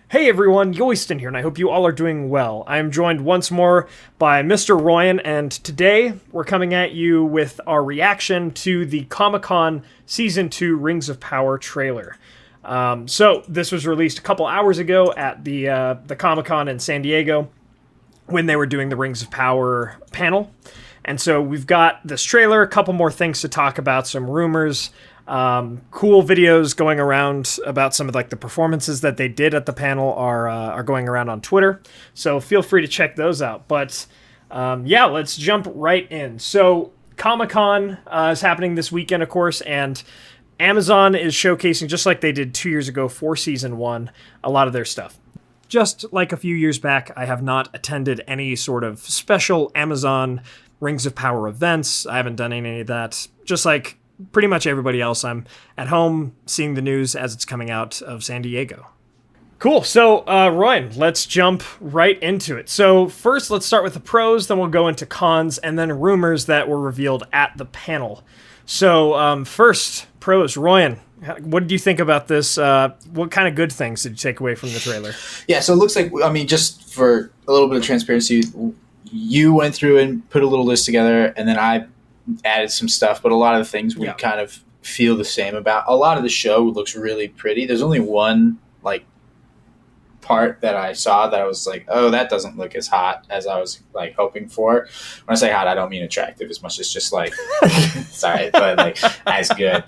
Hey everyone, Yoyston here, and I hope you all are doing well. I am joined once more by Mr. Royan, and today we're coming at you with our reaction to the Comic-Con Season 2 Rings of Power trailer. So this was released a couple hours ago at the Comic-Con in San Diego when they were doing the Rings of Power panel. And so we've got this trailer, a couple more things to talk about, some rumors, cool videos going around about some of like the performances that they did at the panel are going around on Twitter. So feel free to check those out. But yeah, let's jump right in. So Comic-Con is happening this weekend, of course, and Amazon is showcasing, just like they did 2 years ago for Season 1, a lot of their stuff. Just like a few years back, I have not attended any sort of special Amazon Rings of Power events. I haven't done any of that. Just like pretty much everybody else, I'm at home seeing the news as it's coming out of San Diego. Cool. So, Ryan, let's jump right into it. So first, let's start with the pros, then we'll go into cons, and then rumors that were revealed at the panel. So first, pros. Ryan, what did you think about this? What kind of good things did you take away from the trailer? Yeah, so it looks like, I mean, just for a little bit of transparency, you went through and put a little list together, and then I added some stuff, but a lot of the things we kind of feel the same about. A lot of the show looks really pretty. There's only one, like, part that I saw that I was like, oh, that doesn't look as hot as I was, like, hoping for. When I say hot, I don't mean attractive as much as just, like, sorry, but, like, as good.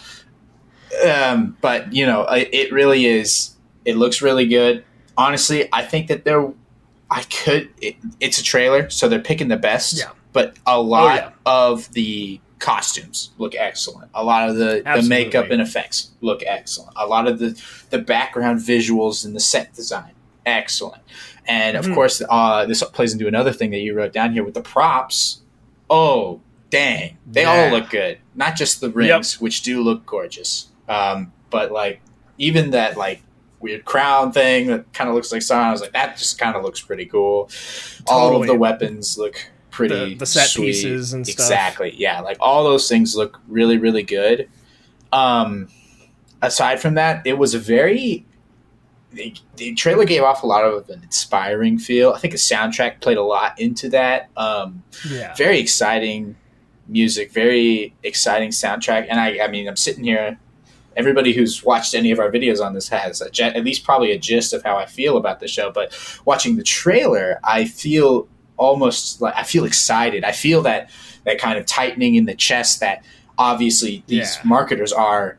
But, you know, it really is, it looks really good. Honestly, I think that it's a trailer, so they're picking the best. Yeah. But a lot of the costumes look excellent. A lot of the makeup and effects look excellent. A lot of the background visuals and the set design, excellent. And, of course, this plays into another thing that you wrote down here with the props. Oh, dang. They all look good. Not just the rings, which do look gorgeous. But, like, even that, like, weird crown thing that kind of looks like Sauron, I was like, that just kind of looks pretty cool. Totally. All of the weapons look pretty the set sweet. Pieces and stuff. Exactly, yeah. Like, all those things look really, really good. Aside from that, it was the trailer gave off a lot of an inspiring feel. I think the soundtrack played a lot into that. Very exciting music, very exciting soundtrack. And I mean, I'm sitting here, everybody who's watched any of our videos on this has at least probably a gist of how I feel about the show. But watching the trailer, I feel almost like I feel excited. I feel that kind of tightening in the chest that obviously these marketers are,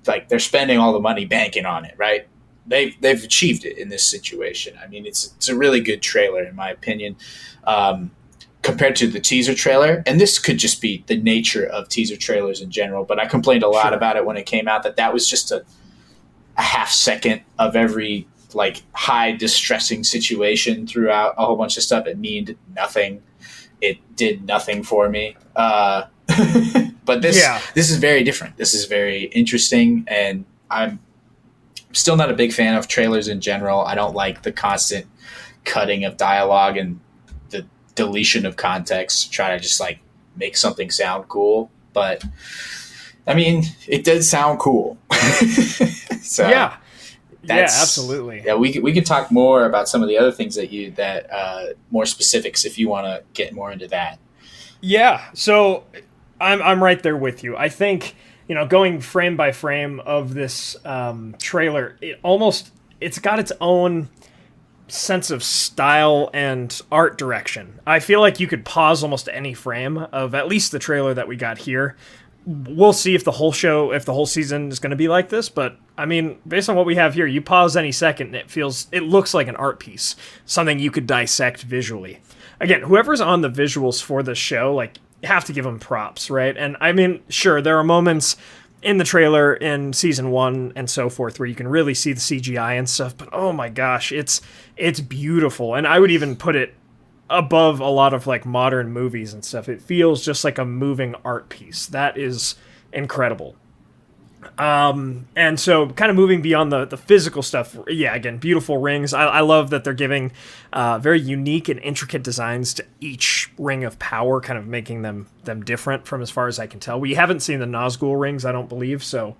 like, they're spending all the money banking on it, right? They've achieved it in this situation. I mean, it's a really good trailer in my opinion, compared to the teaser trailer. And this could just be the nature of teaser trailers in general, but I complained a lot about it when it came out, that was just a half second of every, like, high distressing situation throughout a whole bunch of stuff. It meant nothing. It did nothing for me. But this is very different. This is very interesting, and I'm still not a big fan of trailers in general. I don't like the constant cutting of dialogue and the deletion of context to try to just, like, make something sound cool. But I mean, it did sound cool. So absolutely. Yeah, we could talk more about some of the other things that more specifics if you want to get more into that. Yeah, so I'm right there with you. I think, you know, going frame by frame of this trailer, it's got its own sense of style and art direction. I feel like you could pause almost any frame of at least the trailer that we got here. We'll see if the whole season is going to be like this, but I mean, based on what we have here, you pause any second and it looks like an art piece, something you could dissect visually. Again, whoever's on the visuals for this show, like, you have to give them props, right? And I mean, sure, there are moments in the trailer in Season 1 and so forth where you can really see the CGI and stuff, but oh my gosh, it's beautiful. And I would even put it above a lot of, like, modern movies and stuff. It feels just like a moving art piece. That is incredible. And so kind of moving beyond the physical stuff, again, beautiful rings. I love that they're giving very unique and intricate designs to each ring of power, kind of making them different from as far as I can tell. We haven't seen the Nazgul rings, I don't believe, so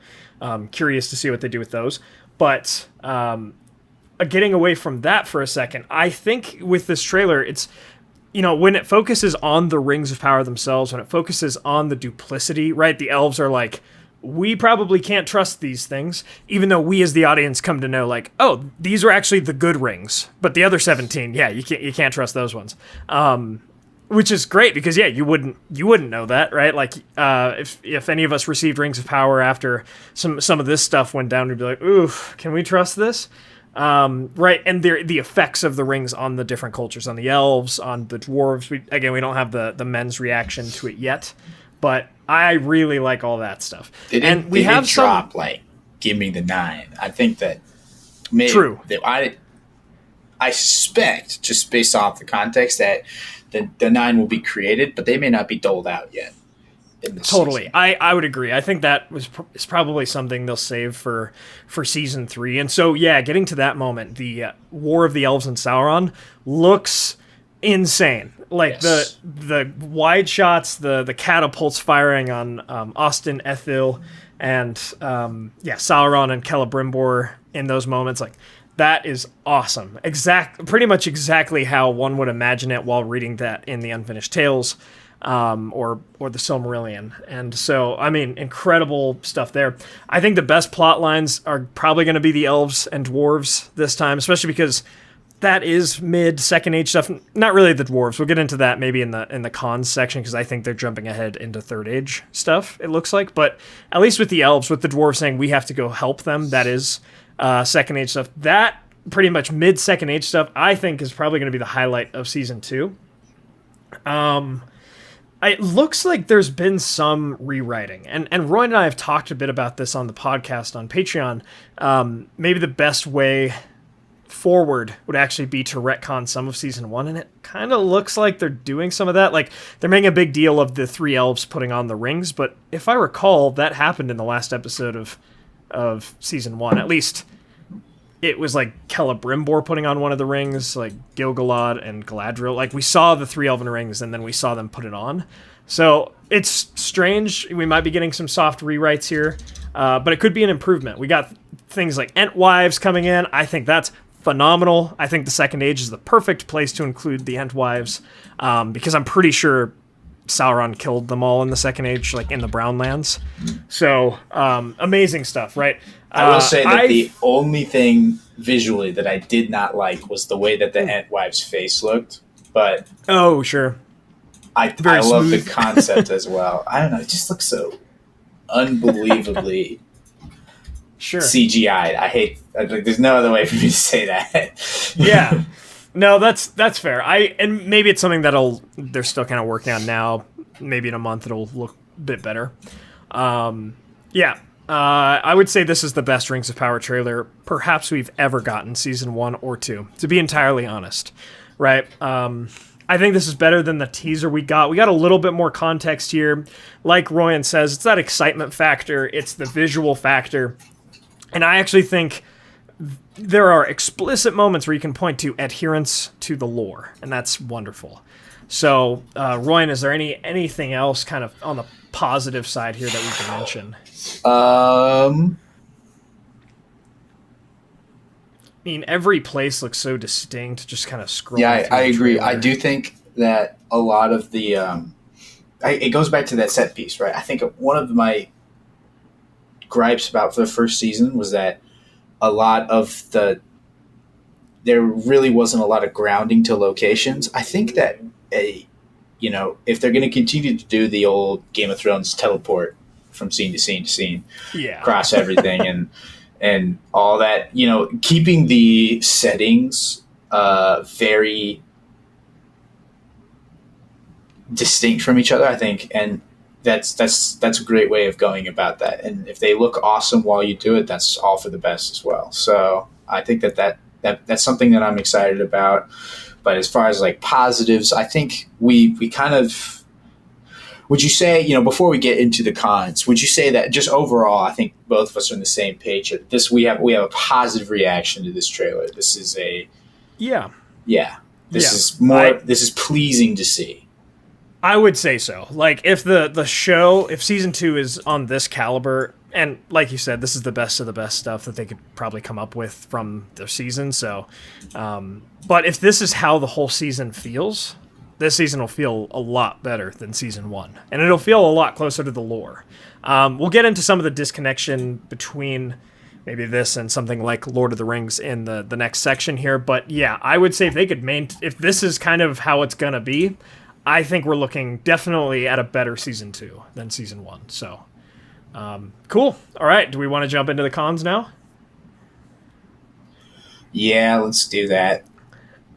curious to see what they do with those. But getting away from that for a second, I think with this trailer, it's, when it focuses on the rings of power themselves, when it focuses on the duplicity, right? The elves are like, we probably can't trust these things, even though we as the audience come to know, like, oh, these are actually the good rings, but the other 17, yeah, you can't trust those ones. Which is great because, yeah, you wouldn't know that, right? Like, if any of us received rings of power after some of this stuff went down, we'd be like, ooh, can we trust this? Right, and the effects of the rings on the different cultures, on the elves, on the dwarves. We don't have the men's reaction to it yet, but I really like all that stuff. They didn't drop like, give me the 9. I think that maybe true. I suspect, just based off the context, that the 9 will be created, but they may not be doled out yet. Totally. Season. I would agree. I think that is probably something they'll save for season 3. And so, yeah, getting to that moment, the War of the Elves and Sauron looks insane. Like, yes. the wide shots, the catapults firing on Austin Ethil and Sauron and Celebrimbor in those moments, like, that is awesome. Pretty much exactly how one would imagine it while reading that in the Unfinished Tales, or the Silmarillion. And so, I mean, incredible stuff there. I think the best plot lines are probably going to be the elves and dwarves this time, especially because that is mid-Second Age stuff. Not really the dwarves. We'll get into that maybe in the cons section, because I think they're jumping ahead into Third Age stuff, it looks like. But at least with the elves, with the dwarves saying we have to go help them, that is Second Age stuff. That pretty much mid-Second Age stuff, I think, is probably going to be the highlight of Season 2. It looks like there's been some rewriting. And Roy and I have talked a bit about this on the podcast on Patreon. Maybe the best way forward would actually be to retcon some of Season 1, and it kind of looks like they're doing some of that. Like, they're making a big deal of the 3 elves putting on the rings, but if I recall, that happened in the last episode of Season 1. At least it was like Celebrimbor putting on one of the rings, like Gil-galad and Galadriel. Like, we saw the 3 elven rings, and then we saw them put it on. So it's strange. We might be getting some soft rewrites here, but it could be an improvement. We got things like Entwives coming in. I think that's phenomenal. I think the Second Age is the perfect place to include the Entwives, because I'm pretty sure Sauron killed them all in the Second Age, like in the Brownlands. So, amazing stuff, right? I will say that the only thing visually that I did not like was the way that the Entwife's face looked. But oh, sure, I love the concept as well. I don't know, it just looks so unbelievably sure CGI'd. There's no other way for me to say that. Yeah. No, that's fair. And maybe it's something they're still kind of working on now. Maybe in a month it'll look a bit better. I would say this is the best Rings of Power trailer perhaps we've ever gotten, Season 1 or 2, to be entirely honest. Right? I think this is better than the teaser we got. We got a little bit more context here. Like Royan says, it's that excitement factor. It's the visual factor. And I actually think there are explicit moments where you can point to adherence to the lore, and that's wonderful. So, Royan, is there anything else kind of on the positive side here that we can mention? I mean, every place looks so distinct, just kind of scrolling. Yeah, I agree. I do think that a lot of the it goes back to that set piece, right? I think one of my gripes about the first season was that a lot of there really wasn't a lot of grounding to locations. I think that if they're going to continue to do the old Game of Thrones teleport from scene to scene to scene, across everything and all that, keeping the settings very distinct from each other, I think, and that's a great way of going about that. And if they look awesome while you do it, that's all for the best as well. So I think that's something that I'm excited about. But as far as like positives, I think we kind of, would you say, before we get into the cons, would you say that just overall, I think both of us are on the same page. We have a positive reaction to this trailer. This is this is pleasing to see. I would say so. Like, if the show, if season 2 is on this caliber, and like you said, this is the best of the best stuff that they could probably come up with from their season. So, but if this is how the whole season feels, this season will feel a lot better than season 1, and it'll feel a lot closer to the lore. We'll get into some of the disconnection between maybe this and something like Lord of the Rings in the next section here. But yeah, I would say if they could if this is kind of how it's gonna be, I think we're looking definitely at a better season 2 than season 1. So, cool. All right. Do we want to jump into the cons now? Yeah, let's do that.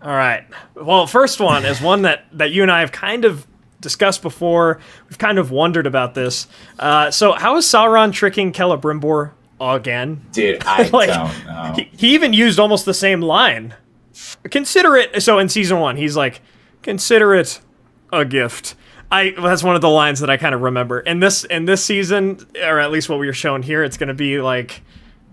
All right. Well, first one is one that you and I have kind of discussed before. We've kind of wondered about this. So how is Sauron tricking Celebrimbor again? Dude, I don't know. He even used almost the same line. Consider it. So in season 1, he's like, consider it a gift. That's one of the lines that I kind of remember. In this season, or at least what we were shown here, it's going to be like,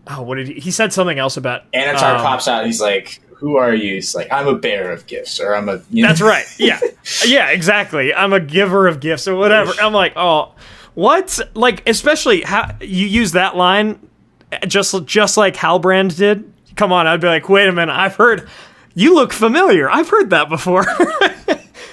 oh, what did he said something else about Anatar pops out and he's like, who are you? He's like, I'm a bearer of gifts, or I'm a... That's right. Yeah. Yeah, exactly. I'm a giver of gifts or whatever. I'm like, oh, what? Like, especially how you use that line just like Halbrand did. Come on, I'd be like, wait a minute, you look familiar. I've heard that before.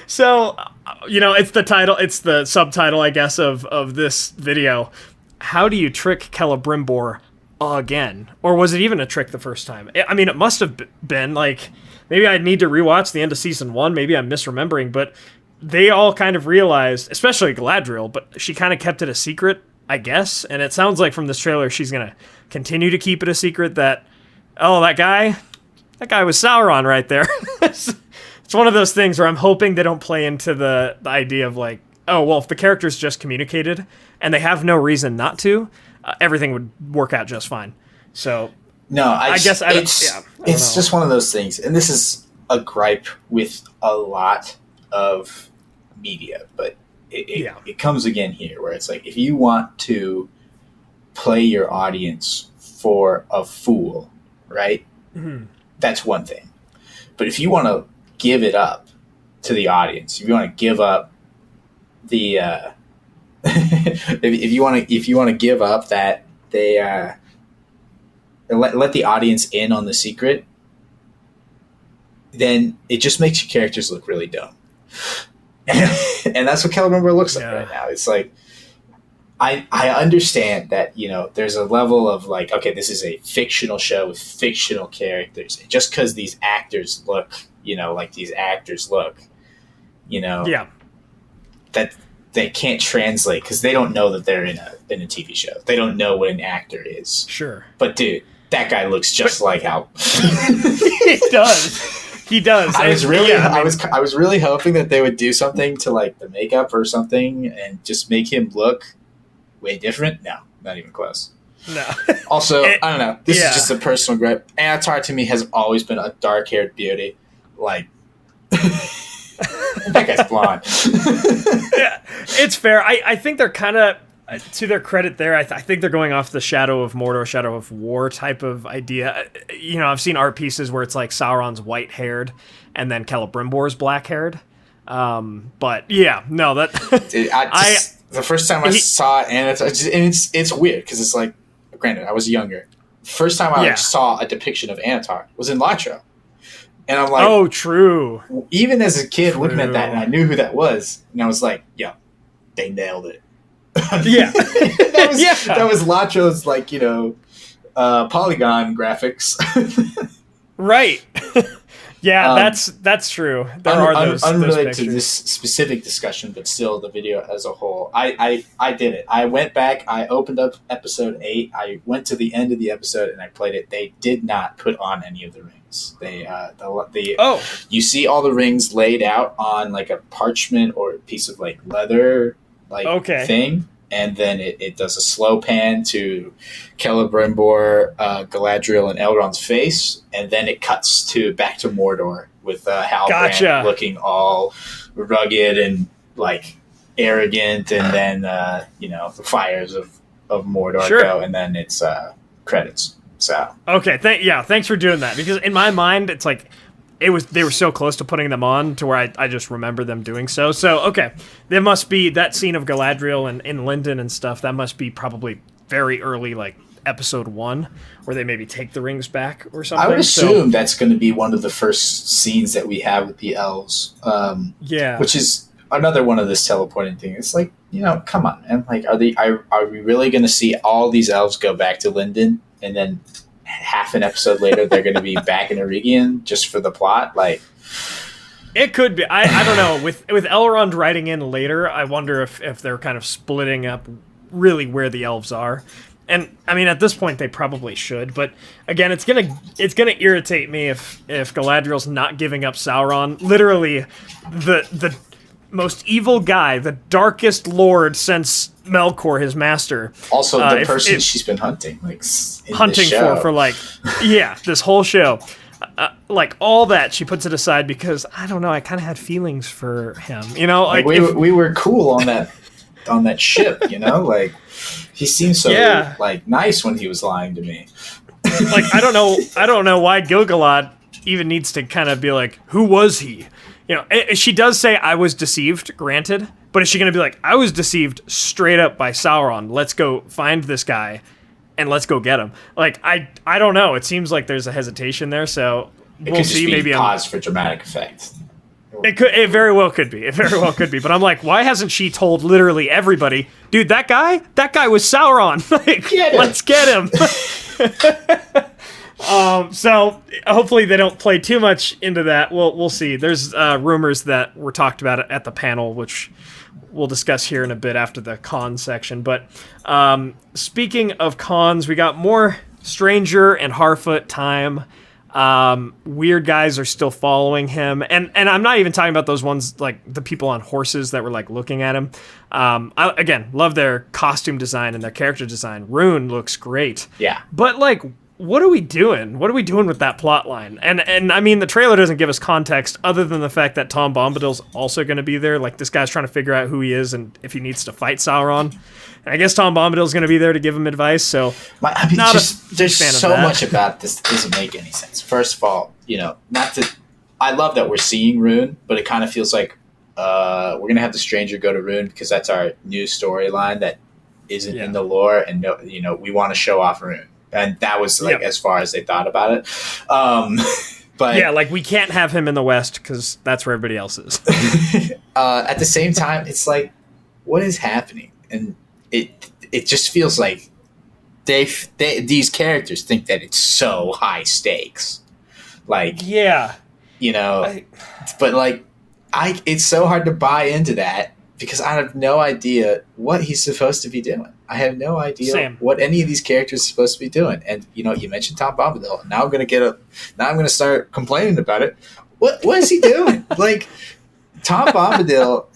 So, it's the title, it's the subtitle, I guess, of this video. How do you trick Celebrimbor again? Or was it even a trick the first time? I mean, it must have been, like, maybe I need to rewatch the end of season 1, maybe I'm misremembering, but they all kind of realized, especially Galadriel, but she kind of kept it a secret, I guess, and it sounds like from this trailer she's going to continue to keep it a secret that, oh, that guy was Sauron right there. It's one of those things where I'm hoping they don't play into the idea of like, oh, well, if the characters just communicated and they have no reason not to, everything would work out just fine. So, no, I guess it's just one of those things. And this is a gripe with a lot of media, but it comes again here where it's like, if you want to play your audience for a fool, right? Mm-hmm. That's one thing. But if you want to give it up to the audience, if you want to give up the if you want to give up that they let the audience in on the secret, then it just makes your characters look really dumb. And that's what Celebrimbor looks like right now. It's like, I understand that, there's a level of like, okay, this is a fictional show with fictional characters. Just because these actors look, like these actors look, that they can't translate because they don't know that they're in a TV show. They don't know what an actor is. Sure. But dude, that guy looks just like how he does. He does. I was really hoping that they would do something to like the makeup or something and just make him look way different. No, not even close. No. Also, I don't know. This is just a personal gripe. Anatar to me has always been a dark-haired beauty. Like, that guy's blonde. Yeah, it's fair. I think they're kind of, to their credit there, I think they're going off the Shadow of Mordor, Shadow of War type of idea. I've seen art pieces where it's like Sauron's white-haired and then Celebrimbor's black-haired. But yeah, no, that... Dude, the first time I saw it, and it's weird because it's like, granted, I was younger. First time I saw a depiction of Anatar was in Latro. And I'm like, oh, true. Even as a kid looking at that, and I knew who that was, and I was like, yeah, they nailed it. Yeah. that was Latro's, like, polygon graphics. Right. Yeah, that's true. There are those unrelated those to this specific discussion, but still the video as a whole. I did it. I went back. I opened up episode 8. I went to the end of the episode and I played it. They did not put on any of the rings. You see all the rings laid out on like a parchment or a piece of like leather thing. And then it does a slow pan to Celebrimbor, Galadriel, and Elrond's face, and then it cuts back to Mordor with Halbrand looking all rugged and like arrogant, and then the fires of Mordor go, and then it's credits. So okay, thanks for doing that, because in my mind it's like they were so close to putting them on to where I just remember them doing so. So, okay, there must be that scene of Galadriel and in Linden and stuff. That must be probably very early, like episode 1, where they maybe take the rings back or something. I would assume that's going to be one of the first scenes that we have with the elves. Which is another one of this teleporting thing. It's like, come on, man. Like, are we really going to see all these elves go back to Linden, and then half an episode later they're going to be back in Eregion just for the plot? Like, it could be. I don't know. With Elrond writing in later, I wonder if they're kind of splitting up really where the elves are. And I mean, at this point, they probably should. But again, it's gonna irritate me if Galadriel's not giving up Sauron. Literally, the most evil guy, the darkest lord since Melkor, his master. Also, the person she's been hunting, this whole show. Like all that, she puts it aside because I don't know. I kind of had feelings for him. We were cool on that ship. Like. He seemed so nice when he was lying to me. Like, I don't know why Gil-galad even needs to kind of be like, who was he? She does say I was deceived, granted, but is she going to be like, I was deceived straight up by Sauron. Let's go find this guy and let's go get him. Like, I don't know. It seems like there's a hesitation there, so we'll see. Maybe pause for dramatic effect. It very well could be. But I'm like, why hasn't she told literally everybody, dude, that guy was Sauron. Like, let's get him. So hopefully they don't play too much into that. We'll see. There's rumors that were talked about at the panel, which we'll discuss here in a bit after the con section. But speaking of cons, we got more Stranger and Harfoot time. Weird guys are still following him, and I'm not even talking about those ones like the people on horses that were like looking at him. I again love their costume design and their character design. Rune looks great. Yeah, but like, what are we doing? What are we doing with that plot line? And I mean, the trailer doesn't give us context other than the fact that Tom Bombadil's also going to be there. Like, this guy's trying to figure out who he is and if he needs to fight Sauron. And I guess Tom Bombadil's going to be there to give him advice. So, there's so much about this that doesn't make any sense. First of all, I love that we're seeing Rune, but it kind of feels like we're going to have the Stranger go to Rune because that's our new storyline that isn't in the lore, and we want to show off Rune. And that was as far as they thought about it. But yeah, like, we can't have him in the West because that's where everybody else is. At the same time, it's like, what is happening? And it just feels like these characters think that it's so high stakes. Like, but like, it's so hard to buy into that because I have no idea what he's supposed to be doing. I have no idea what any of these characters are supposed to be doing. And you mentioned Tom Bombadil. Now I'm going to start complaining about it. What is he doing? Like, Tom Bombadil,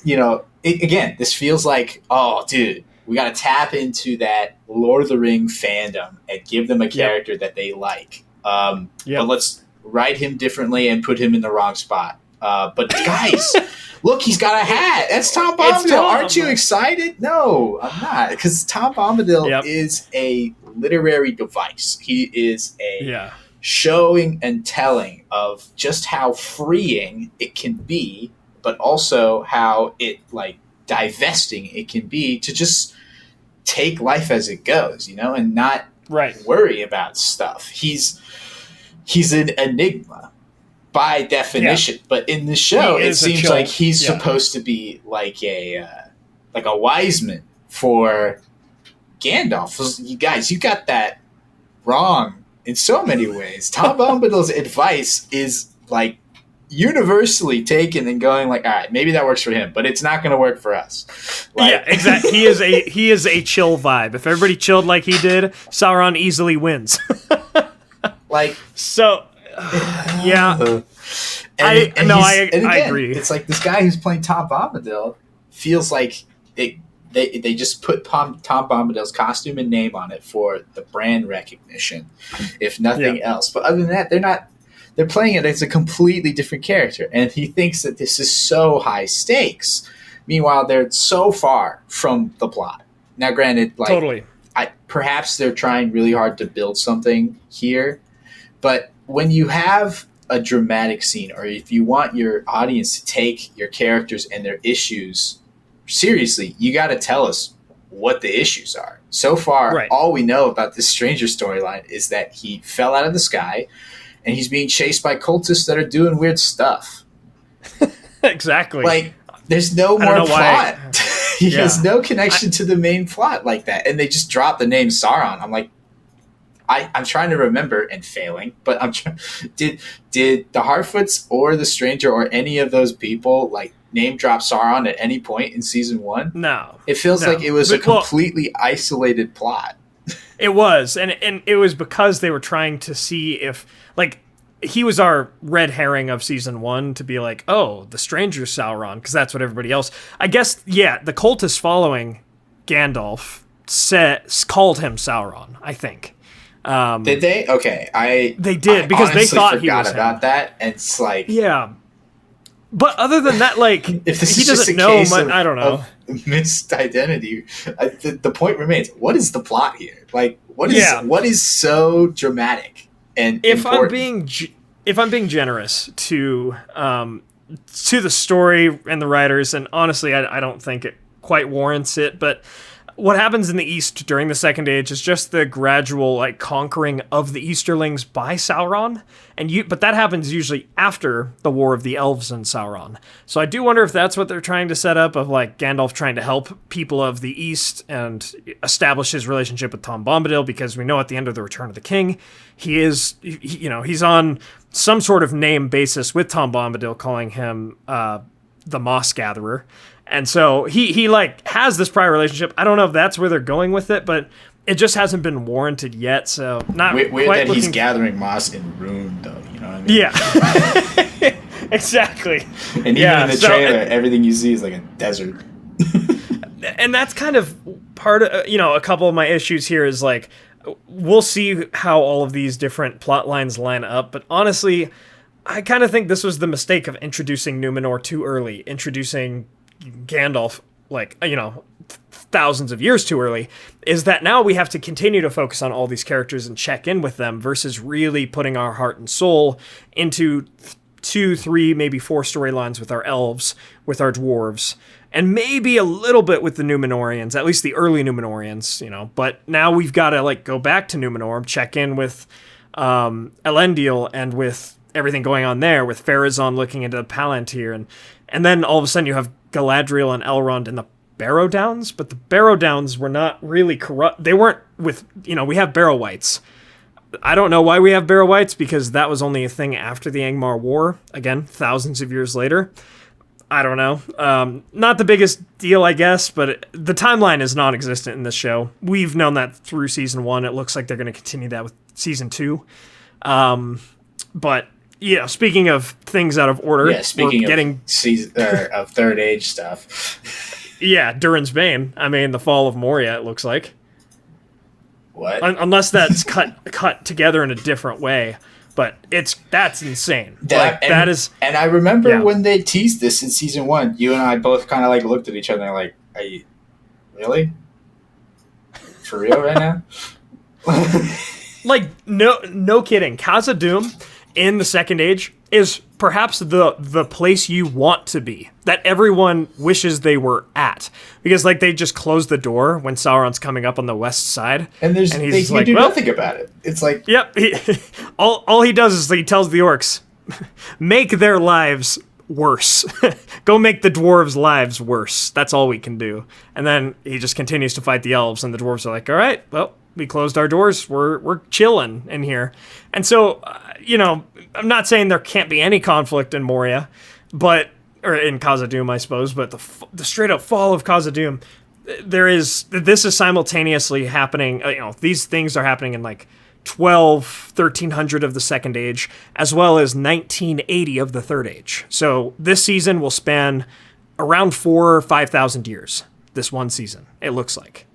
again, this feels like, oh, dude, we got to tap into that Lord of the Ring fandom and give them a character that they like. But let's write him differently and put him in the wrong spot. But guys, look, he's got a hat. That's Tom Bombadil. Aren't you excited? No, I'm not. Because Tom Bombadil is a literary device. He is a showing and telling of just how freeing it can be, but also how divesting it can be to just take life as it goes, and not worry about stuff. He's an enigma by definition, but in the show it seems like he's supposed to be like a wise man for Gandalf. You guys, you got that wrong in so many ways. Tom Bombadil's advice is like universally taken and going like, all right, maybe that works for him, but it's not going to work for us. Like, exactly. He is a chill vibe. If everybody chilled like he did, Sauron easily wins. I agree. It's like this guy who's playing Tom Bombadil feels like they just put Tom Bombadil's costume and name on it for the brand recognition, if nothing else. But other than that, they're playing it as a completely different character, and he thinks that this is so high stakes. Meanwhile, they're so far from the plot. Now, granted, totally. Perhaps they're trying really hard to build something here, but when you have a dramatic scene, or if you want your audience to take your characters and their issues seriously, you got to tell us what the issues are. So far, all we know about this stranger storyline is that he fell out of the sky and he's being chased by cultists that are doing weird stuff. Exactly. Like, there's no more plot. He has no connection to the main plot like that. And they just drop the name Sauron. I'm like, I'm trying to remember and failing, but did the Harfoots or the Stranger or any of those people like name drop Sauron at any point in season 1? No. It feels like it was a completely isolated plot. It was, and it was because they were trying to see if, like, he was our red herring of season 1 to be like, oh, the Stranger's Sauron, because that's what everybody else... I guess, the cultists following Gandalf called him Sauron, I think. Did they? Okay, they did, because they thought he was about him. that, and it's like... Yeah. But other than that, like, if this he is just doesn't a know case much, I don't know. Of missed identity, the point remains, what is the plot here? Like, what is so dramatic and important? If I'm being generous to the story and the writers, and honestly, I don't think it quite warrants it, but what happens in the East during the Second Age is just the gradual, like, conquering of the Easterlings by Sauron, but that happens usually after the War of the Elves and Sauron. So I do wonder if that's what they're trying to set up, of, like, Gandalf trying to help people of the East and establish his relationship with Tom Bombadil, because we know at the end of the Return of the King, he's on some sort of name basis with Tom Bombadil, calling him the Moss Gatherer. And so he like has this prior relationship. I don't know if that's where they're going with it, but it just hasn't been warranted yet. So not weird quite that he's gathering moss in Rune, though. You know what I mean? Yeah, exactly. And even in the trailer, everything you see is like a desert. And that's kind of part of a couple of my issues here is like we'll see how all of these different plot lines line up, but honestly, I kind of think this was the mistake of introducing Numenor too early, introducing Gandalf, thousands of years too early, is that now we have to continue to focus on all these characters and check in with them versus really putting our heart and soul into 2, 3, maybe 4 storylines with our elves, with our dwarves, and maybe a little bit with the Númenóreans, at least the early Númenóreans, but now we've got to go back to Númenor, check in with Elendil and with everything going on there, with Pharazôn looking into the Palantir, and then all of a sudden you have Galadriel and Elrond in the Barrow Downs, but the Barrow Downs were not really corrupt. They weren't with, we have Barrow Wights. I don't know why we have Barrow Wights, because that was only a thing after the Angmar War, again, thousands of years later. I don't know. Not the biggest deal, I guess, but the timeline is non-existent in this show. We've known that through season 1. It looks like they're going to continue that with season 2. But yeah, speaking of things out of order, speaking of Third Age stuff. Yeah, Durin's Bane. I mean, the fall of Moria, it looks like. What? Unless that's cut together in a different way, but that's insane. And I remember when they teased this in season 1, you and I both kind of looked at each other and like, "Are you really for real right now?" No kidding. Khazad-dûm in the Second Age is perhaps the place you want to be, that everyone wishes they were at, because they just close the door when Sauron's coming up on the west side, and they do nothing about it. It's like, yep, all he does is he tells the orcs, make their lives worse. Go make the dwarves' lives worse. That's all we can do. And then he just continues to fight the elves, and the dwarves are like, all right, well, we closed our doors. We're chilling in here. And so, I'm not saying there can't be any conflict in Moria, or in Khazad-dûm, I suppose, but the straight up fall of Khazad-dûm, this is simultaneously happening. These things are happening in 1300 of the Second Age, as well as 1980 of the Third Age. So this season will span around 4,000 or 5,000 years. This one season, it looks like.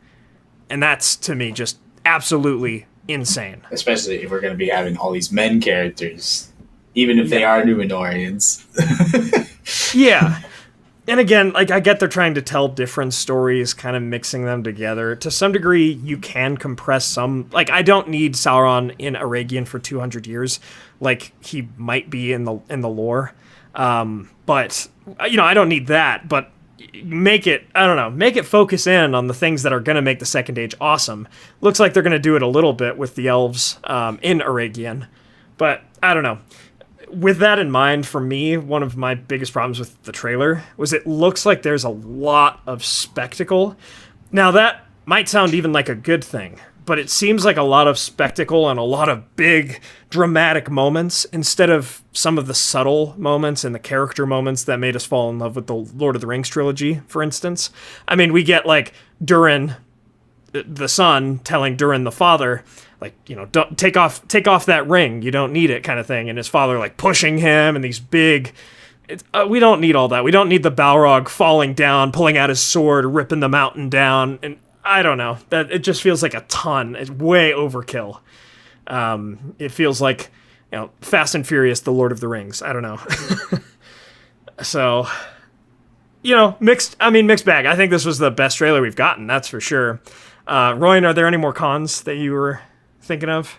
And that's, to me, just absolutely insane. Especially if we're going to be having all these men characters, even if they are Númenóreans. Yeah. And again, like, I get they're trying to tell different stories, kind of mixing them together. To some degree, you can compress some. Like, I don't need Sauron in Eregion for 200 years, like he might be in the lore. But, you know, I don't need that. But make it, I don't know, make it focus in on the things that are going to make the Second Age awesome. Looks like they're going to do it a little bit with the elves in Eregion. But, I don't know. With that in mind, for me, one of my biggest problems with the trailer was it looks like there's a lot of spectacle. Now, that might sound even like a good thing, but it seems like a lot of spectacle and a lot of big, dramatic moments instead of some of the subtle moments and the character moments that made us fall in love with the Lord of the Rings trilogy, for instance. I mean, we get, like, Durin, the son, telling Durin, the father, like, you know, don't take off that ring, you don't need it, kind of thing, and his father, like, pushing him, and these big, we don't need all that. We don't need the Balrog falling down, pulling out his sword, ripping the mountain down, and I don't know, that it just feels like a ton. It's way overkill. It feels like, you know, Fast and Furious, the Lord of the Rings. I don't know. So, you know, mixed bag. I think this was the best trailer we've gotten, that's for sure. Ryan, are there any more cons that you were thinking of?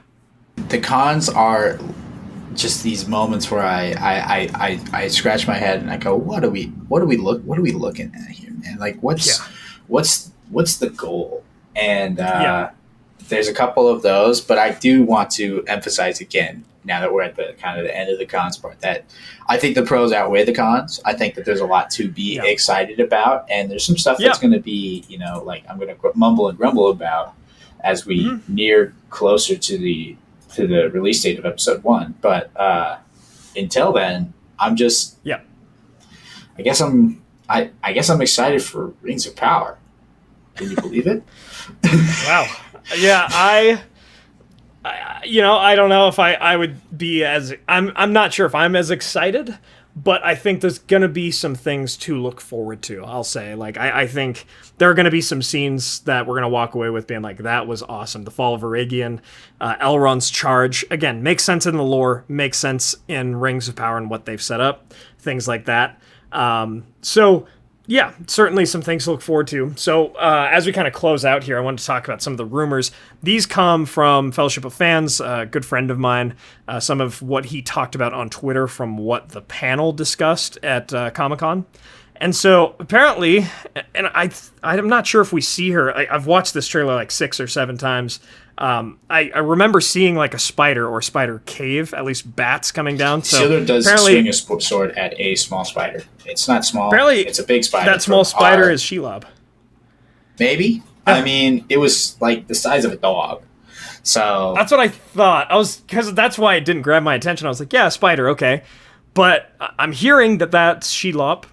The cons are just these moments where I scratch my head and I go, what are we looking at here, man? Like, what's the goal? And there's a couple of those, but I do want to emphasize again, now that we're at the kind of the end of the cons part, that I think the pros outweigh the cons. I think that there's a lot to be excited about, and there's some stuff that's going to be, you know, like, I'm going to mumble and grumble about as we near closer to the release date of episode 1. But until then, I'm just I guess I'm excited for Rings of Power. Can you believe it? Wow. Yeah, I don't know if I would be as, I'm not sure if I'm as excited, but I think there's going to be some things to look forward to, I'll say. Like, I think there are going to be some scenes that we're going to walk away with being like, that was awesome. The Fall of Eregion, Elrond's charge, again, makes sense in the lore, makes sense in Rings of Power and what they've set up, things like that. So, yeah, certainly some things to look forward to. So as we kind of close out here, I wanted to talk about some of the rumors. These come from Fellowship of Fans, a good friend of mine, some of what he talked about on Twitter from what the panel discussed at Comic-Con. And so apparently, and I'm not sure if we see her, I've watched this trailer like 6 or 7 times. I remember seeing like a spider or spider cave, at least bats coming down. So Theodore does swing a sword at a small spider. It's not small. Apparently, it's a big spider. That small spider is Shelob. Maybe. I mean, it was like the size of a dog. So that's what I thought. Because that's why it didn't grab my attention. I was like, yeah, spider, okay. But I'm hearing that that's Shelob.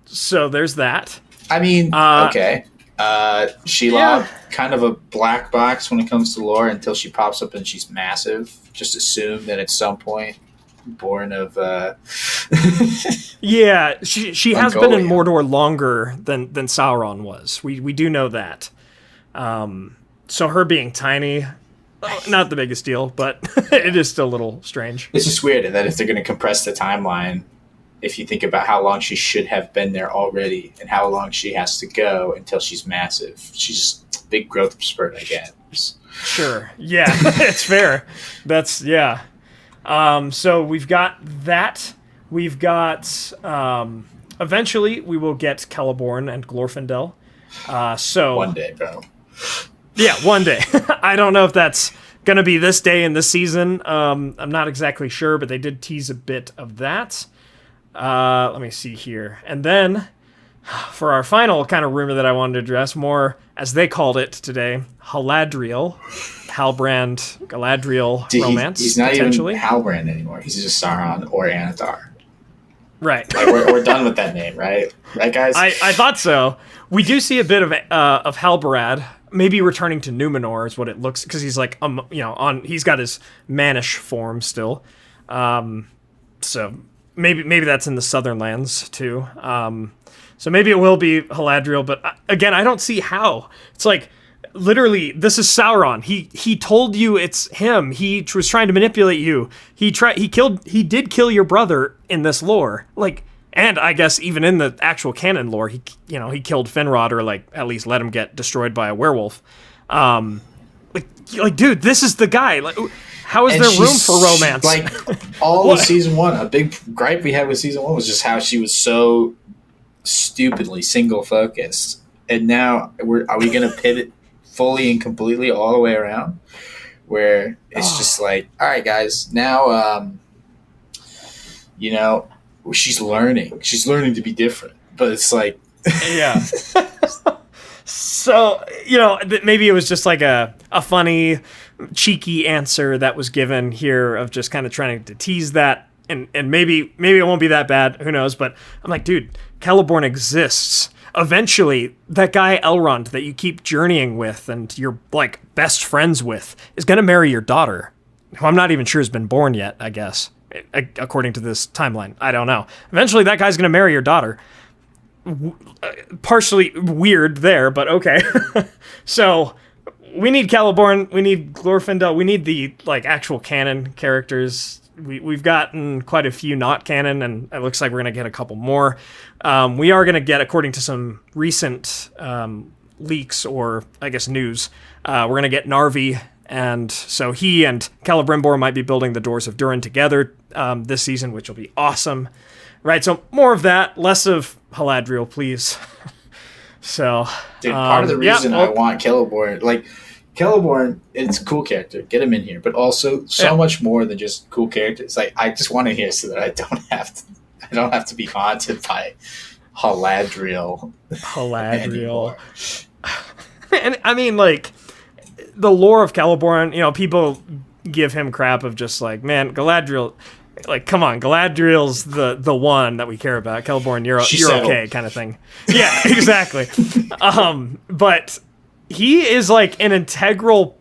So there's that. I mean, okay. Shelob, kind of a black box when it comes to lore until she pops up and she's massive. Just assume that at some point, born of yeah, she has been in Mordor longer than Sauron was. We do know that. So her being tiny, not the biggest deal, but it is still a little strange. It's just weird that if they're going to compress the timeline, if you think about how long she should have been there already and how long she has to go until she's massive. She's a big growth spurt, I guess. Sure. Yeah, it's fair. That's, yeah. So we've got that. We've got, eventually we will get Celeborn and Glorfindel. So one day, bro. Yeah, one day. I don't know if that's going to be this day in this season. I'm not exactly sure, but they did tease a bit of that. Let me see here. And then, for our final kind of rumor that I wanted to address, more, as they called it today, Haladriel, Halbrand, Galadriel romance. He's not even Halbrand anymore. He's just Sauron or Anatar. Right. Like, we're done with that name, right? Right, guys? I thought so. We do see a bit of Halbarad, maybe returning to Numenor is what it looks, because he's like, he's got his mannish form still. So maybe that's in the Southern Lands too. So maybe it will be Haladriel, but again, I don't see how. It's like, literally, this is Sauron. He told you it's him. He was trying to manipulate you. He did kill your brother in this lore. Like, And I guess even in the actual canon lore, he killed Finrod, or like at least let him get destroyed by a werewolf. Like, dude, this is the guy. Like, how is there room for romance? Like, all of season 1, a big gripe we had with season 1 was just how she was so stupidly single focused. And now are we going to pivot fully and completely all the way around? Where it's just like, all right, guys, now, she's learning. She's learning to be different. But it's like... Yeah. So, maybe it was just like a funny, cheeky answer that was given here of just kind of trying to tease that. And maybe it won't be that bad. Who knows? But I'm like, dude, Celeborn exists. Eventually, that guy Elrond that you keep journeying with and you're like best friends with is going to marry your daughter, who I'm not even sure has been born yet, I guess, according to this timeline. I don't know. Eventually, that guy's going to marry your daughter. Partially weird there, but okay. So we need Celeborn, we need Glorfindel, we need the like actual canon characters. We've gotten quite a few not canon, and it looks like we're going to get a couple more. We are going to get, according to some recent leaks or, I guess, news, we're going to get Narvi, and so he and Celebrimbor might be building the Doors of Durin together this season, which will be awesome. Right, so more of that, less of Haladriel, please. So, dude, part of the reason I want Celeborn, like, Celeborn, it's a cool character. Get him in here, but also so much more than just cool characters. Like, I just want to hear so that I don't have to be haunted by Haladriel. And I mean, like, the lore of Celeborn, people give him crap of just like, man, Galadriel, like, come on, Galadriel's the one that we care about. Celeborn, you're okay, kind of thing. Yeah, exactly. But he is like an integral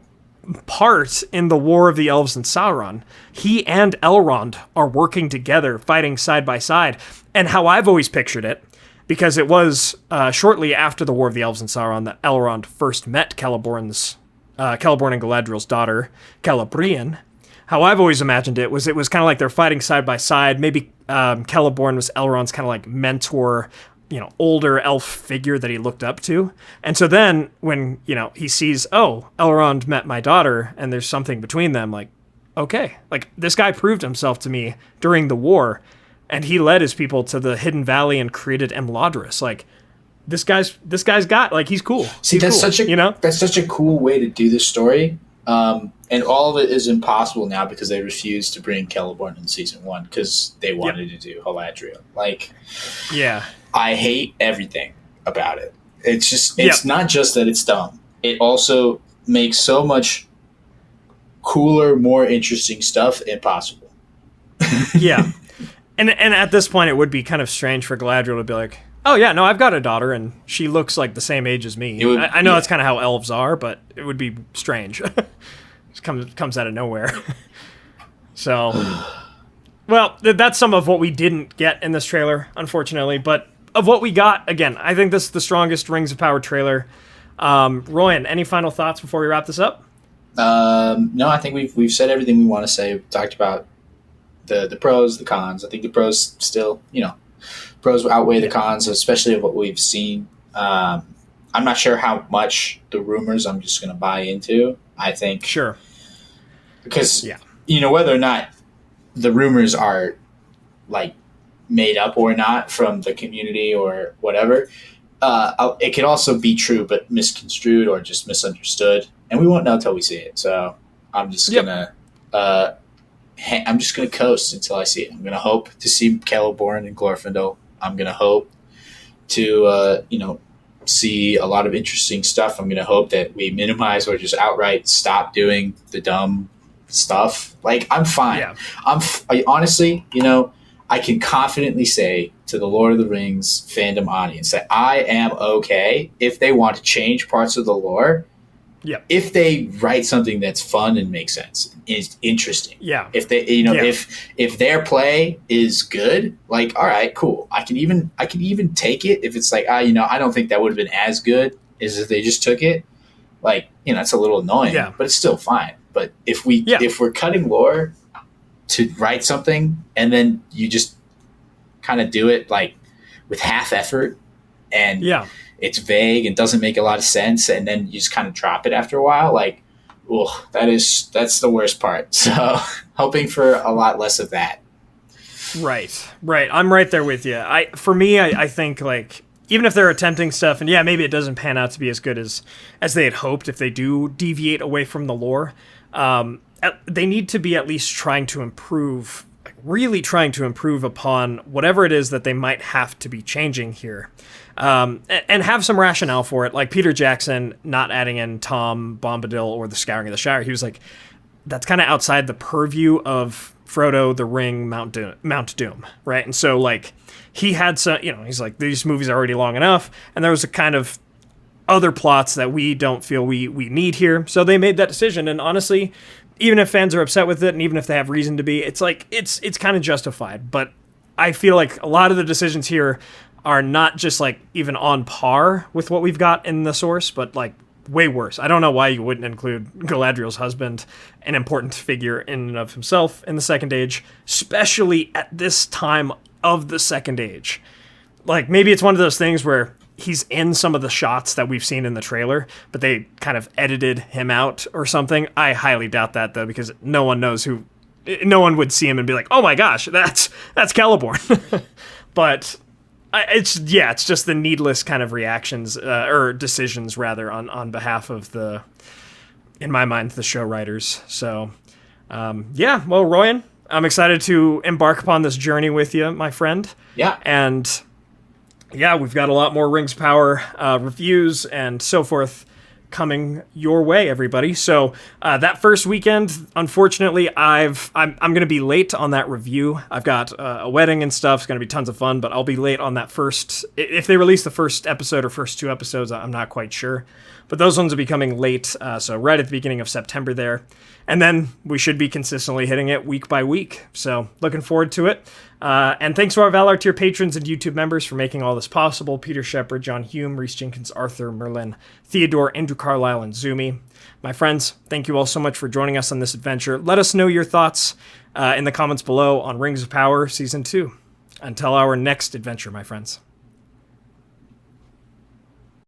part in the War of the Elves and Sauron. He and Elrond are working together, fighting side by side. And how I've always pictured it, because it was shortly after the War of the Elves and Sauron that Elrond first met Celeborn and Galadriel's daughter, Celebrian. How I've always imagined it was kind of like they're fighting side by side. Maybe Celeborn was Elrond's kind of like mentor, older elf figure that he looked up to. And so then when, he sees, oh, Elrond met my daughter and there's something between them, like, okay, like this guy proved himself to me during the war and he led his people to the Hidden Valley and created Emladris. Like, this guy's got, like, he's cool. See, that's cool. That's such a cool way to do this story. And all of it is impossible now because they refused to bring Celeborn in season 1 because they wanted to do Haladriel. Like, yeah, I hate everything about it. It's not just that it's dumb. It also makes so much cooler, more interesting stuff impossible. Yeah. And at this point, it would be kind of strange for Galadriel to be like, oh, yeah, no, I've got a daughter, and she looks like the same age as me. I know that's kind of how elves are, but it would be strange. It comes out of nowhere. So, well, that's some of what we didn't get in this trailer, unfortunately. But of what we got, again, I think this is the strongest Rings of Power trailer. Royan, any final thoughts before we wrap this up? No, I think we've said everything we want to say. We've talked about the pros, the cons. I think the pros still, pros outweigh the cons, especially of what we've seen. I'm not sure how much the rumors I'm just going to buy into. I think sure because whether or not the rumors are like made up or not from the community or whatever, it could also be true but misconstrued or just misunderstood, and we won't know until we see it. So I'm just gonna coast until I see it. I'm gonna hope to see Celeborn and Glorfindel. I'm gonna hope to see a lot of interesting stuff. I'm gonna hope that we minimize or just outright stop doing the dumb stuff. Like, I'm fine. Yeah. I honestly, I can confidently say to the Lord of the Rings fandom audience that I am okay if they want to change parts of the lore. Yeah. If they write something that's fun and makes sense, is interesting. Yeah. If they, if their play is good, like, all right, cool. I can even take it if it's like, I don't think that would have been as good as if they just took it. Like, it's a little annoying, but it's still fine. But if we're cutting lore to write something and then you just kind of do it like with half effort, and it's vague and doesn't make a lot of sense, and then you just kind of drop it after a while. Like, oh, that's the worst part. So hoping for a lot less of that. Right. I'm right there with you. I think like, even if they're attempting stuff, and maybe it doesn't pan out to be as good as they had hoped, if they do deviate away from the lore, they need to be at least trying to improve, like really trying to improve upon whatever it is that they might have to be changing here, and have some rationale for it. Like Peter Jackson not adding in Tom Bombadil or the Scouring of the Shire, he was like, that's kind of outside the purview of Frodo, the Ring, Mount Doom, right? And so like, he had some, he's like, these movies are already long enough, and there was a kind of other plots that we don't feel we need here. So they made that decision, and honestly, even if fans are upset with it, and even if they have reason to be, it's like, it's kind of justified. But I feel like a lot of the decisions here are not just like even on par with what we've got in the source, but like way worse. I don't know why you wouldn't include Galadriel's husband, an important figure in and of himself, in the Second Age, especially at this time of the Second Age. Like, maybe it's one of those things where he's in some of the shots that we've seen in the trailer, but they kind of edited him out or something. I highly doubt that, though, because no one would see him and be like, oh my gosh, that's Celeborn. But it's just the needless kind of reactions, or decisions rather, on behalf of in my mind, the show writers. So, well, Royan, I'm excited to embark upon this journey with you, my friend. Yeah. And we've got a lot more Rings of Power reviews and so forth coming your way, everybody. So that first weekend, unfortunately, I'm going to be late on that review. I've got a wedding and stuff. It's going to be tons of fun, but I'll be late on that first. If they release the first episode or first 2 episodes, I'm not quite sure. But those ones will be coming late, so right at the beginning of September there. And then we should be consistently hitting it week by week. So looking forward to it. And thanks to our Valar tier patrons and YouTube members for making all this possible. Peter Sheppard, John Hume, Rhys Jenkins, Arthur, Merlin, Theodore, Andrew Carlisle, and Zoomi. My friends, thank you all so much for joining us on this adventure. Let us know your thoughts in the comments below on Rings of Power Season 2. Until our next adventure, my friends.